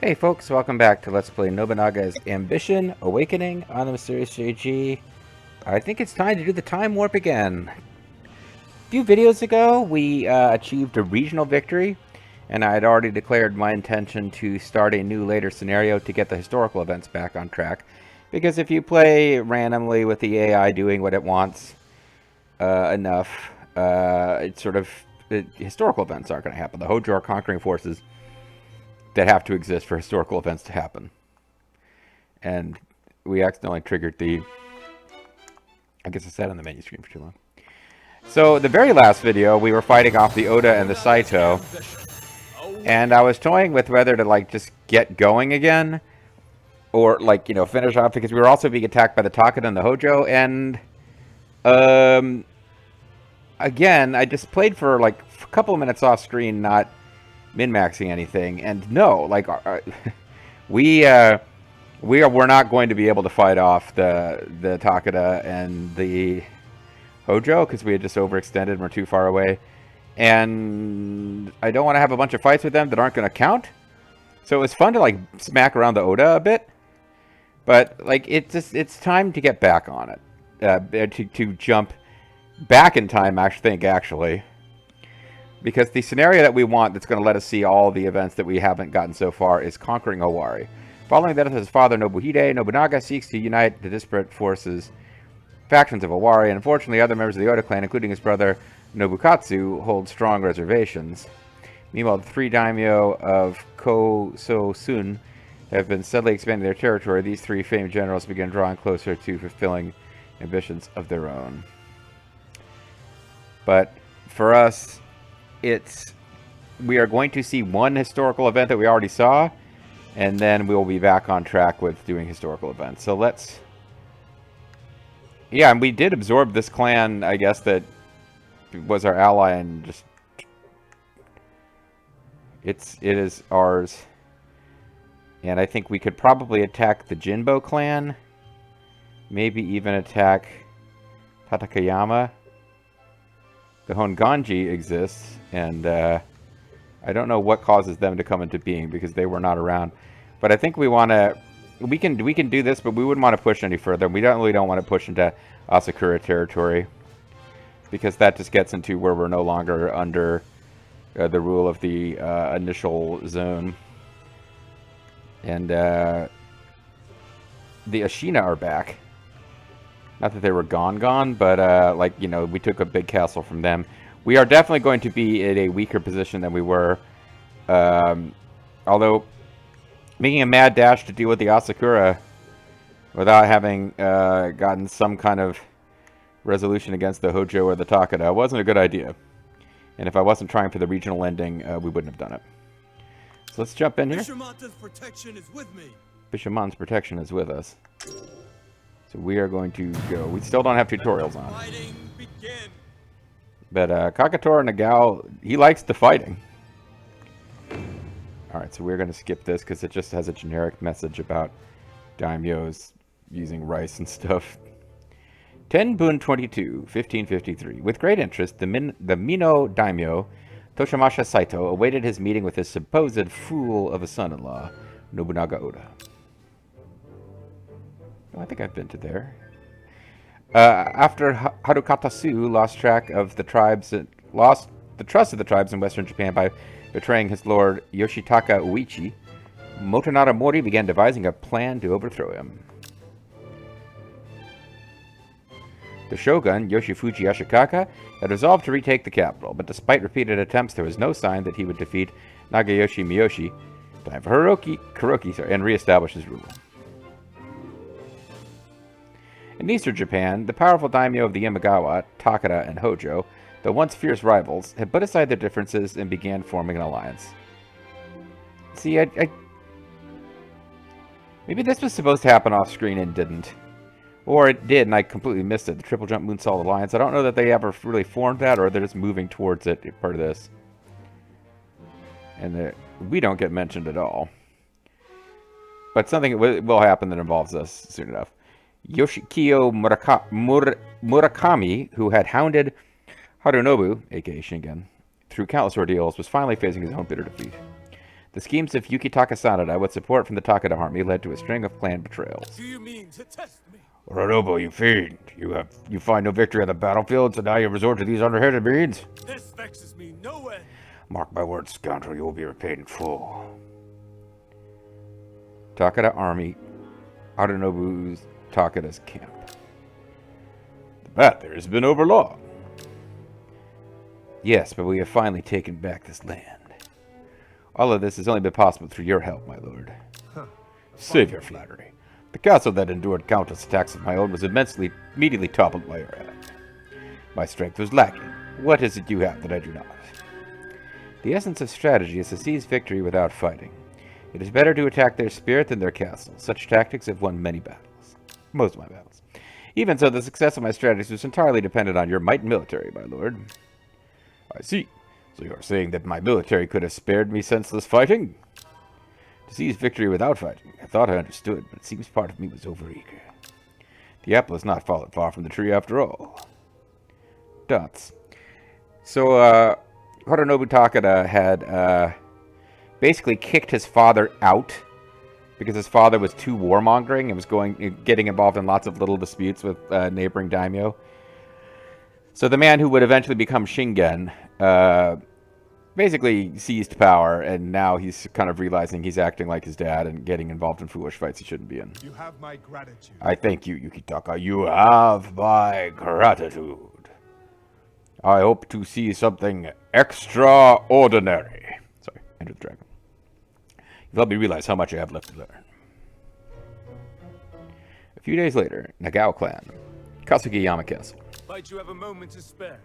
Hey folks, welcome back to Let's Play Nobunaga's Ambition Awakening on the Mysterious JG. I think it's time to do the time warp again. A few videos ago, we achieved a regional victory, and I had already declared my intention to start a new later scenario to get the historical events back on track. Because if you play randomly with the AI doing what it wants enough, historical events aren't going to happen. The Hojo are conquering forces that have to exist for historical events to happen. And we accidentally triggered the... I guess I sat on the menu screen for too long. So, the very last video, we were fighting off the Oda and the Saito. And I was toying with whether to, like, just get going again. Or, like, you know, finish off. Because we were also being attacked by the Takeda and the Hojo. And, again, I just played for, like, a couple of minutes off screen, not min-maxing anything. And no, like, we're not going to be able to fight off the Takeda and the Hojo because we had just overextended and we're too far away. And I don't want to have a bunch of fights with them that aren't going to count. So it was fun to like smack around the Oda a bit. But like it's time to get back on it. To jump back in time, actually. Because the scenario that we want that's going to let us see all the events that we haven't gotten so far is conquering Owari. Following the death of his father, Nobuhide, Nobunaga seeks to unite the disparate factions of Owari, and unfortunately other members of the Oda clan, including his brother Nobukatsu, hold strong reservations. Meanwhile, the three daimyo of Koso-sun have been steadily expanding their territory. These three famed generals begin drawing closer to fulfilling ambitions of their own. But for us, we are going to see one historical event that we already saw, and then we will be back on track with doing historical events. So let's... Yeah, and we did absorb this clan, I guess, that was our ally, and just... It is ours. And I think we could probably attack the Jinbo clan. Maybe even attack Tatakayama. The Honganji exists, and I don't know what causes them to come into being because they were not around. But I think we want to... We can do this, but we wouldn't want to push any further. We really don't want to push into Asakura territory because that just gets into where we're no longer under the rule of the initial zone. And the Ashina are back. Not that they were gone, but, like, you know, we took a big castle from them. We are definitely going to be in a weaker position than we were. Although, making a mad dash to deal with the Asakura without having gotten some kind of resolution against the Hojo or the Takeda wasn't a good idea. And if I wasn't trying for the regional ending, we wouldn't have done it. So let's jump in here. Bishamonta's protection is with me. Bishamon's protection is with us. So we are going to go. We still don't have tutorials on. Fighting begin. But Kakatora Nagao, he likes the fighting. Alright, so we're going to skip this because it just has a generic message about daimyos using rice and stuff. Tenbun 22, 1553. With great interest, the Mino daimyo, Toshimasha Saito, awaited his meeting with his supposed fool of a son-in-law, Nobunaga Oda. I think I've been to there. After Harukatasu lost the trust of the tribes in western Japan by betraying his lord Yoshitaka Uichi, Motonara Mori began devising a plan to overthrow him. The shogun, Yoshifuji Ashikaka, had resolved to retake the capital, but despite repeated attempts, there was no sign that he would defeat Nagayoshi Miyoshi, time for Kuroki, and re-establish his rule. In eastern Japan, the powerful daimyo of the Imagawa, Takeda, and Hojo, though once fierce rivals, had put aside their differences and began forming an alliance. See, maybe this was supposed to happen off-screen and didn't. Or it did, and I completely missed it. The Triple Jump Moonsault Alliance. I don't know that they ever really formed that, or they're just moving towards it, part of this. And we don't get mentioned at all. But something will happen that involves us soon enough. Yoshikiyo Murakami, who had hounded Harunobu, aka Shingen, through countless ordeals, was finally facing his own bitter defeat. The schemes of Yukitaka Sanada with support from the Takeda army led to a string of clan betrayals. Do you mean to test me? Ronobu, you fiend. You find no victory on the battlefield, so now you resort to these underhanded means? This vexes me no end. Mark my words, scoundrel, you will be repaid in full. Takeda army, Harunobu's Takeda's camp. The path there has been overlong. Yes, but we have finally taken back this land. All of this has only been possible through your help, my lord. Save your flattery. The castle that endured countless attacks of my own was immediately toppled by your hand. My strength was lacking. What is it you have that I do not? The essence of strategy is to seize victory without fighting. It is better to attack their spirit than their castle. Such tactics have won many battles. Most of my battles. Even so, the success of my strategies was entirely dependent on your might and military, my lord. I see. So you are saying that my military could have spared me senseless fighting? To seize victory without fighting. I thought I understood, but it seems part of me was overeager. The apple has not fallen far from the tree after all. Dots. So, Harunobu Takeda had basically kicked his father out because his father was too warmongering and was getting involved in lots of little disputes with neighboring daimyo. So the man who would eventually become Shingen basically seized power, and now he's kind of realizing he's acting like his dad and getting involved in foolish fights he shouldn't be in. You have my gratitude. I thank you, Yukitaka. You have my gratitude. I hope to see something extraordinary. Sorry, Enter the Dragon. You've helped me realize how much I have left to learn. A few days later, Nagao clan, Kasugiyama Castle. Might you have a moment to spare?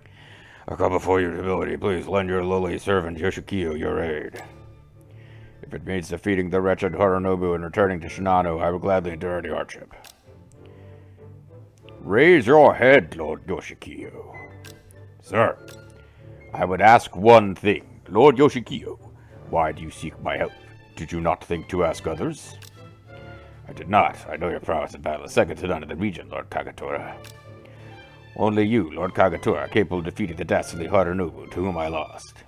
I come before your humility. Please lend your lowly servant Yoshikiyo your aid. If it means defeating the wretched Harunobu and returning to Shinano, I will gladly endure any hardship. Raise your head, Lord Yoshikiyo. Sir, I would ask one thing. Lord Yoshikiyo, why do you seek my help? Did you not think to ask others? I did not. I know your prowess in battle is second to none in the region, Lord Kagetora. Only you, Lord Kagetora, are capable of defeating the dastardly Harunobu, to whom I lost.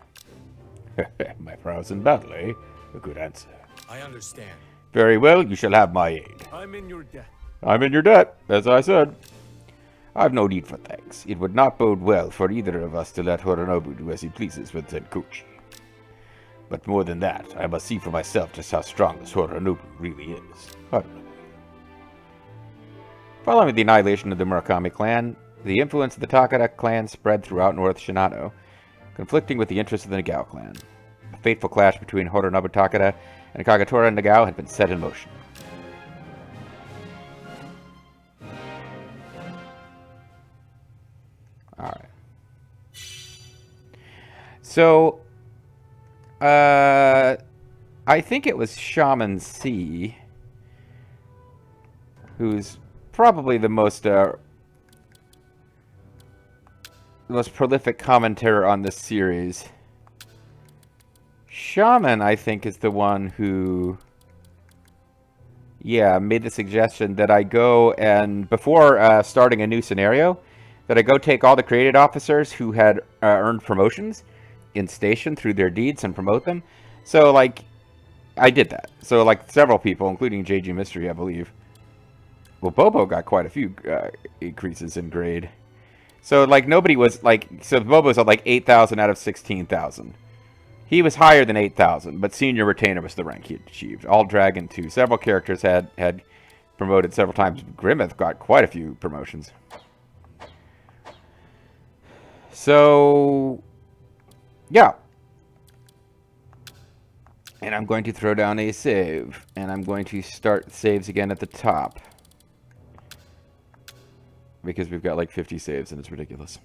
My prowess in battle, eh? A good answer. I understand. Very well, you shall have my aid. I'm in your debt. I'm in your debt, as I said. I've no need for thanks. It would not bode well for either of us to let Harunobu do as he pleases with Zenkuchi. But more than that, I must see for myself just how strong this Harunobu really is. Harunobu. Following the annihilation of the Murakami clan, the influence of the Takeda clan spread throughout North Shinano, conflicting with the interests of the Nagao clan. A fateful clash between Harunobu Takeda and Kagetora Nagao had been set in motion. Alright. So, I think it was Shaman C, who's probably the most prolific commentator on this series. Shaman, I think, is the one who, made the suggestion that I go and, before starting a new scenario, that I go take all the created officers who had earned promotions in station through their deeds and promote them. So, like, I did that. So, like, several people, including JG Mystery, I believe. Well, Bobo got quite a few increases in grade. So, like, nobody was, like, so Bobo's at, like, 8,000 out of 16,000. He was higher than 8,000, but Senior Retainer was the rank he had achieved. All Dragon 2. Several characters had promoted several times. Grimmeth got quite a few promotions. So, yeah. And I'm going to throw down a save. And I'm going to start saves again at the top. Because we've got like 50 saves and it's ridiculous.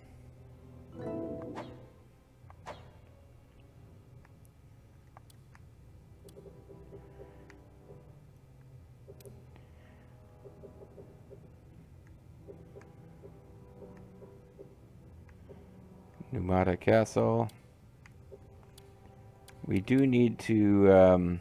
Numata Castle. We do need to...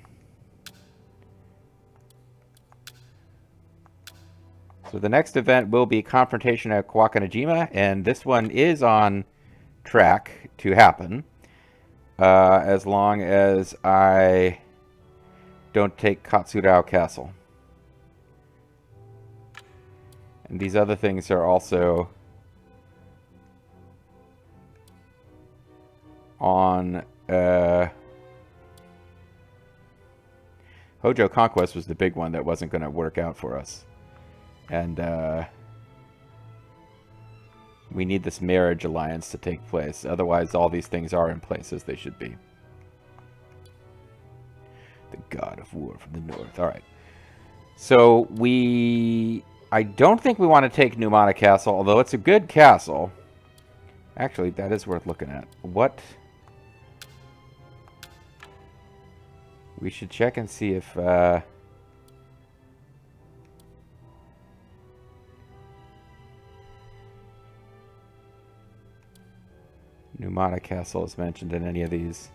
So the next event will be Confrontation at Kawakanojima, and this one is on track to happen. As long as I don't take Katsurao Castle. And these other things are also on Hojo Conquest was the big one that wasn't going to work out for us. And we need this marriage alliance to take place. Otherwise, all these things are in place as they should be. The god of war from the north. All right. So I don't think we want to take Numata Castle, although it's a good castle. Actually, that is worth looking at. What? We should check and see if Numata Castle is mentioned in any of these.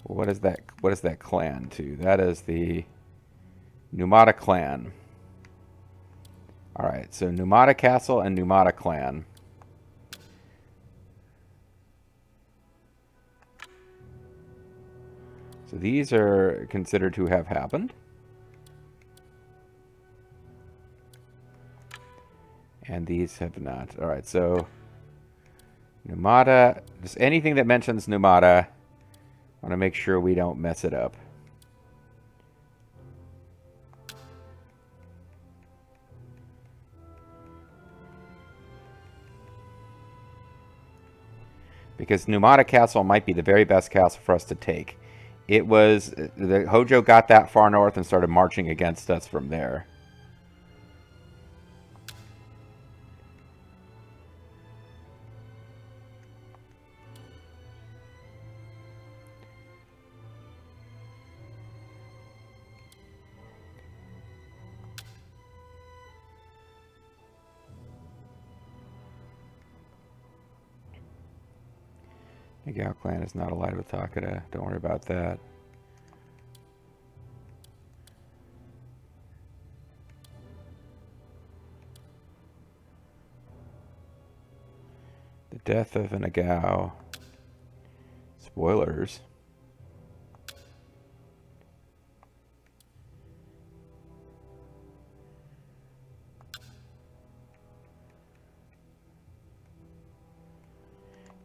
What is that? What is that clan to? That is the Numata clan. All right, so Numata Castle and Numata clan. So these are considered to have happened. And these have not. All right, so Numata, just anything that mentions Numata, I want to make sure we don't mess it up. Because Numata Castle might be the very best castle for us to take. It was, the Hojo got that far north and started marching against us from there. Nagao clan is not allied with Takeda. Don't worry about that. The death of a Nagao. Spoilers.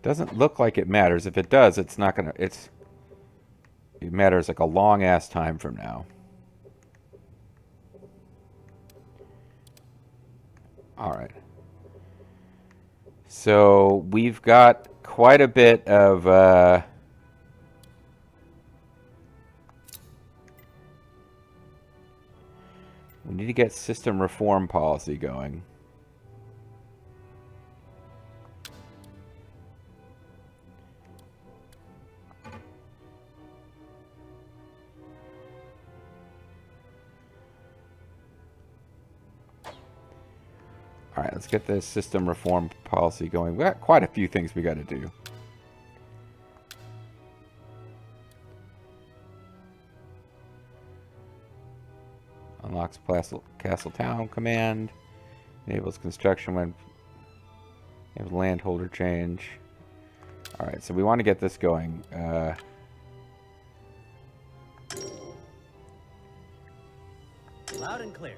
Doesn't look like it matters. If it does, it's not gonna. It matters like a long ass time from now. All right. So we've got quite a bit of. We need to get system reform policy going. All right, let's get this system reform policy going. We got quite a few things we got to do. Unlocks Castle Town command. Enables construction when landholder change. All right, so we want to get this going. Loud and clear.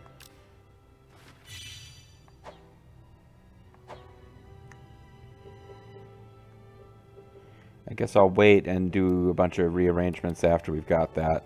I guess I'll wait and do a bunch of rearrangements after we've got that.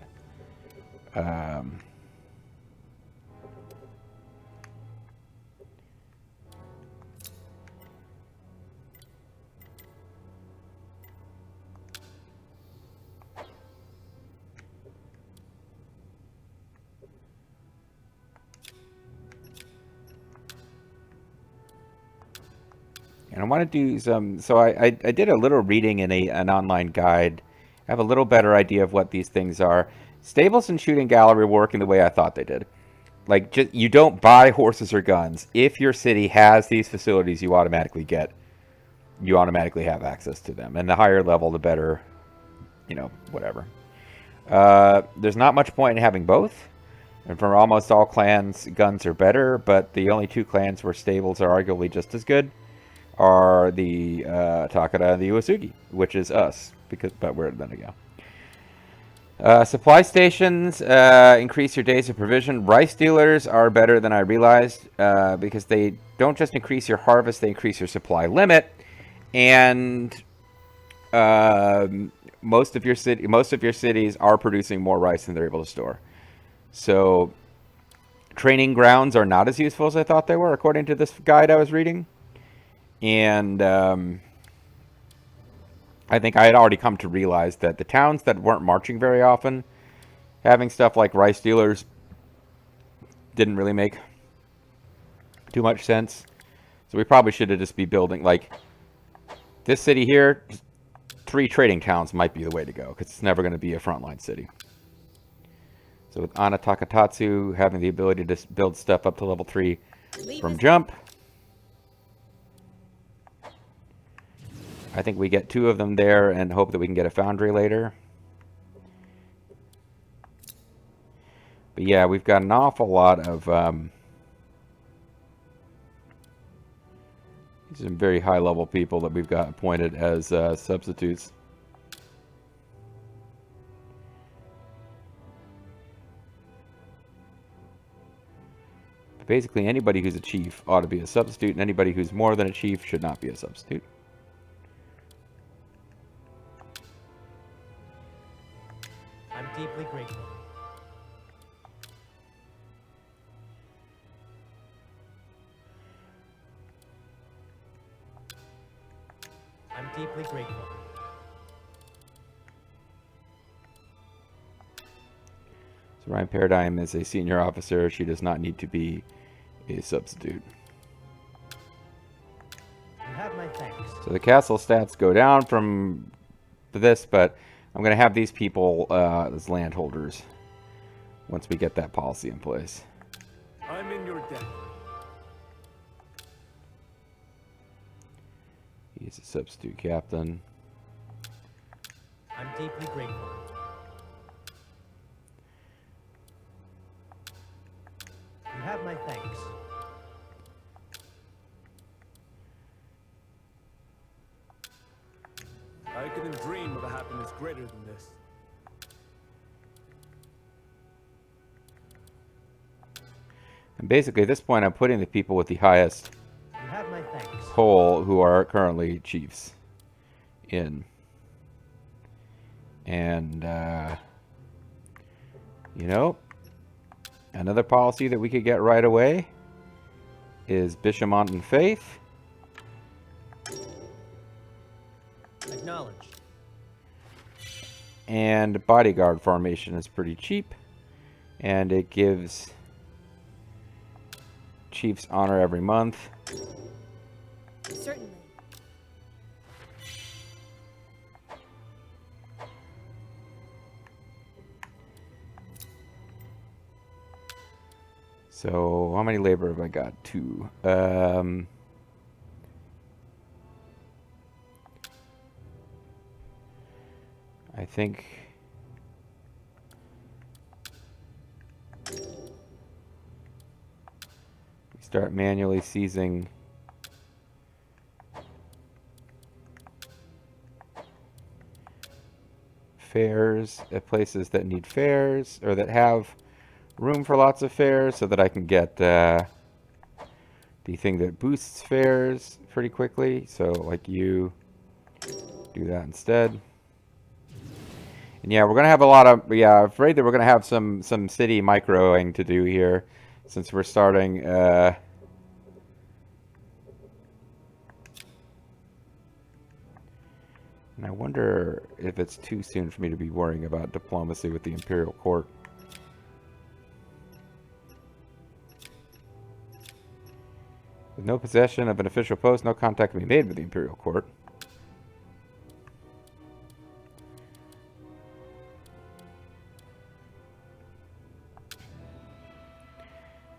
And I want to do some, so I did a little reading in an online guide. I have a little better idea of what these things are. Stables and shooting gallery work in the way I thought they did. Like, just, you don't buy horses or guns. If your city has these facilities, you automatically have access to them. And the higher level, the better, you know, whatever. There's not much point in having both. And for almost all clans, guns are better, but the only two clans where stables are arguably just as good are the Takara and the Uesugi, which is us. But we're then again. Supply stations increase your days of provision. Rice dealers are better than I realized because they don't just increase your harvest; they increase your supply limit. And most of your cities are producing more rice than they're able to store. So training grounds are not as useful as I thought they were, according to this guide I was reading. And I think I had already come to realize that the towns that weren't marching very often, having stuff like rice dealers didn't really make too much sense. So we probably should have just be building, like, this city here, 3 trading towns might be the way to go, because it's never going to be a frontline city. So with Ana Takatatsu having the ability to build stuff up to level 3 from jump, I think we get 2 of them there and hope that we can get a foundry later. But yeah, we've got an awful lot of some very high-level people that we've got appointed as substitutes. But basically, anybody who's a chief ought to be a substitute, and anybody who's more than a chief should not be a substitute. I'm deeply grateful. I'm deeply grateful. So Ryan Paradigm is a senior officer. She does not need to be a substitute. You have my thanks. So the castle stats go down from this, but I'm going to have these people as landholders once we get that policy in place. I'm in your debt. He's a substitute captain. I'm deeply grateful. You have my thanks. I couldn't dream of a happiness greater than this. And basically, at this point, I'm putting the people with the highest You have my thanks. poll who are currently chiefs in. And, you know, another policy that we could get right away is Bishamont and Faith. Acknowledged. And bodyguard formation is pretty cheap. And it gives chiefs honor every month. Certainly. So, how many labor have I got? 2. I think we start manually seizing fairs at places that need fairs or that have room for lots of fairs, so that I can get the thing that boosts fairs pretty quickly. So like you do that instead. And yeah, we're gonna have a lot of, yeah, I'm afraid that we're gonna have some city microing to do here, since we're starting and I wonder if it's too soon for me to be worrying about diplomacy with the Imperial Court. With no possession of an official post, no contact can be made with the Imperial Court.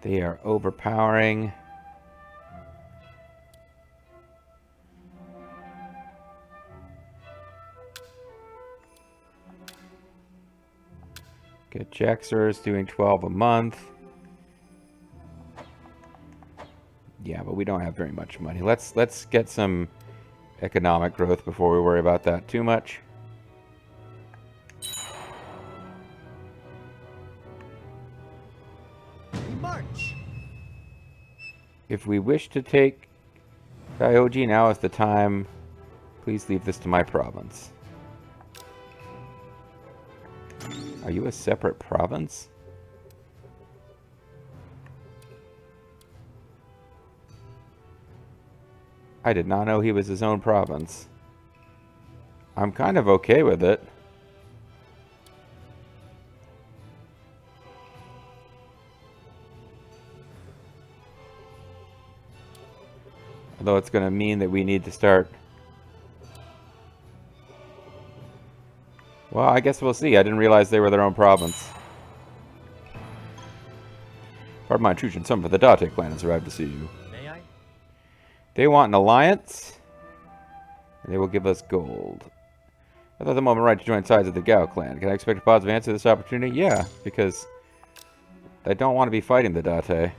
They are overpowering. Get Jaxer is doing 12 a month. Yeah, but we don't have very much money. Let's get some economic growth before we worry about that too much. We march. If we wish to take Kyoji, now is the time. Please leave this to my province. Are you a separate province? I did not know he was his own province. I'm kind of okay with it. Although it's going to mean that we need to start... Well, I guess we'll see. I didn't realize they were their own province. Pardon my intrusion. Some of the Date clan has arrived to see you. May I? They want an alliance. And they will give us gold. I thought the moment right to join sides of the Gao clan. Can I expect a positive answer to this opportunity? Yeah, because I don't want to be fighting the Date.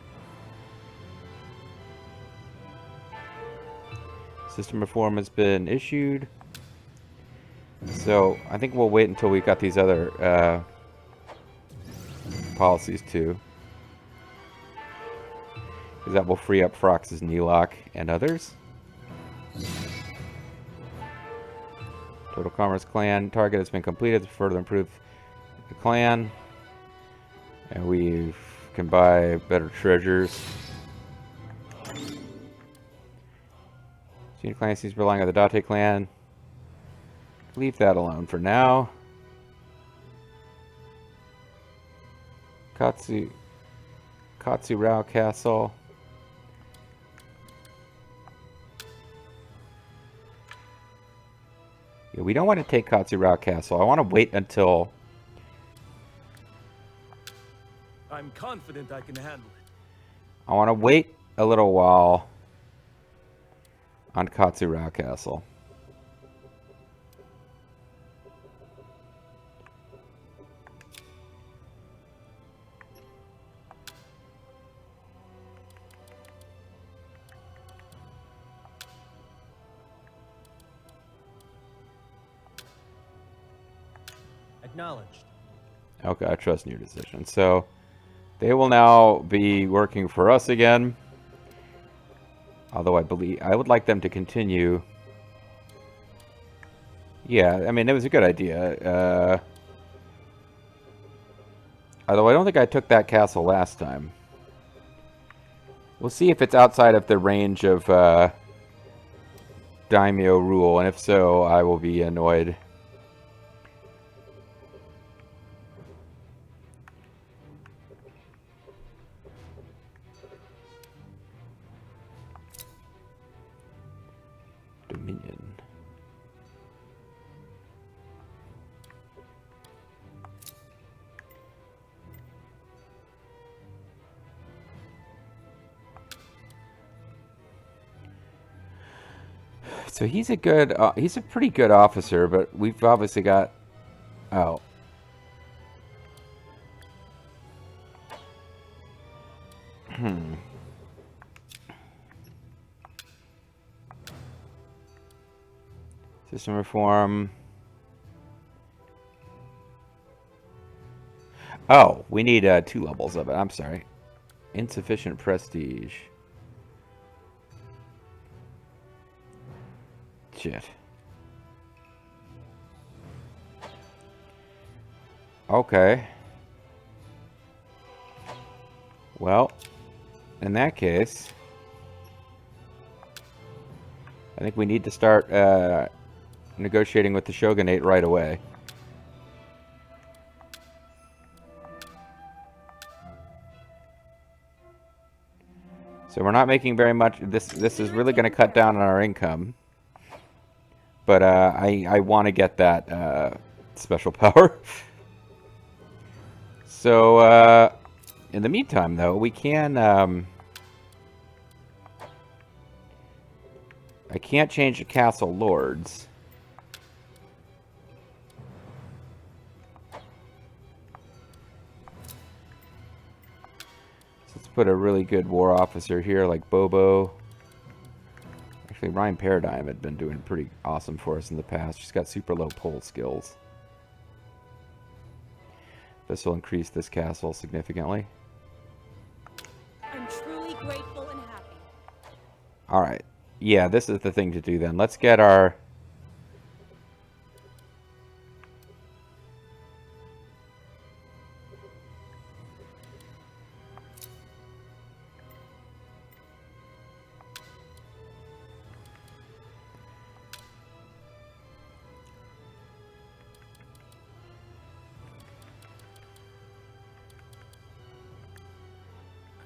System reform has been issued. So, I think we'll wait until we've got these other policies too. Because that will free up Frox's Nelock and others. Total Commerce Clan target has been completed to further improve the clan. And we can buy better treasures. Senior clan seems relying on the Date clan. Leave that alone for now. Katsurao Castle. Yeah, we don't want to take Katsurao Castle. I want to wait until... I'm confident I can handle it. I want to wait a little while on Katsurao Castle. Acknowledged. Okay, I trust in your decision. So, they will now be working for us again. Although I would like them to continue. Yeah, I mean, it was a good idea. Although I don't think I took that castle last time. We'll see if it's outside of the range of daimyo rule, and if so, I will be annoyed. Dominion. So he's a pretty good officer, but we've obviously got, oh. System reform. Oh, we need 2 levels of it. I'm sorry. Insufficient prestige. Shit. Okay. Well, in that case, I think we need to start negotiating with the shogunate right away. So we're not making very much. This is really going to cut down on our income. But I want to get that special power. So in the meantime, though, we can. I can't change the castle lords. So let's put a really good war officer here, like Bobo. Actually, Rhyme Paradigm had been doing pretty awesome for us in the past. She's got super low pull skills. This will increase this castle significantly. I'm truly grateful and happy. Alright. Yeah, this is the thing to do then. Let's get our...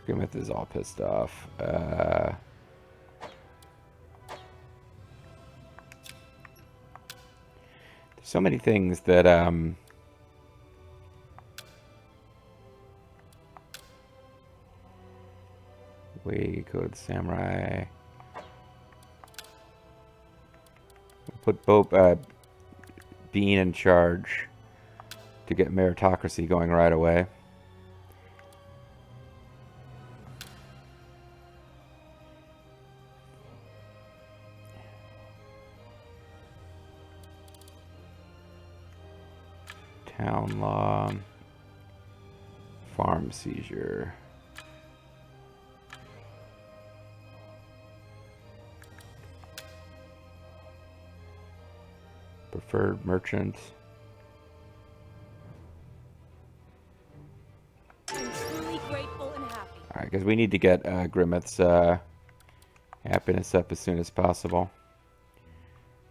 Grimmeth is all pissed off. There's so many things that we go to the samurai. We'll put Bean in charge to get meritocracy going right away. Town law, farm seizure. Preferred merchant. I'm truly grateful and happy. Alright, because we need to get Grimmeth's happiness up as soon as possible.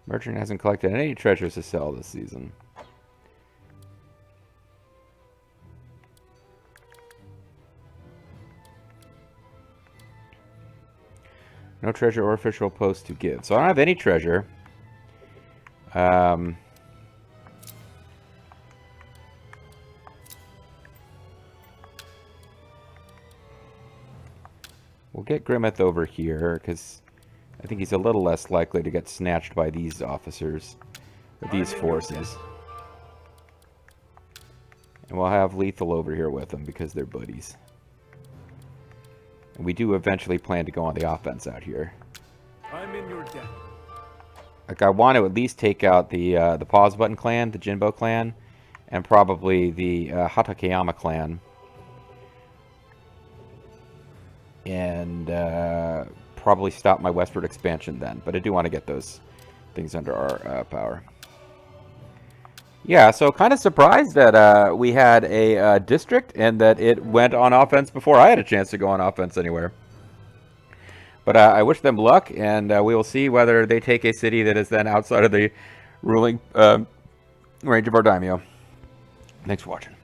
Merchant hasn't collected any treasures to sell this season. No treasure or official post to give. So I don't have any treasure. We'll get Grimmeth over here, because I think he's a little less likely to get snatched by these officers, or these forces. And we'll have Lethal over here with them, because they're buddies. And we do eventually plan to go on the offense out here. I'm in your debt. Like, I want to at least take out the Pause Button clan, the Jinbo clan, and probably the Hatakeyama clan. And probably stop my westward expansion then. But I do want to get those things under our power. Yeah, so kind of surprised that we had a district and that it went on offense before I had a chance to go on offense anywhere. But I wish them luck, and we will see whether they take a city that is then outside of the ruling range of our daimyo. Thanks for watching.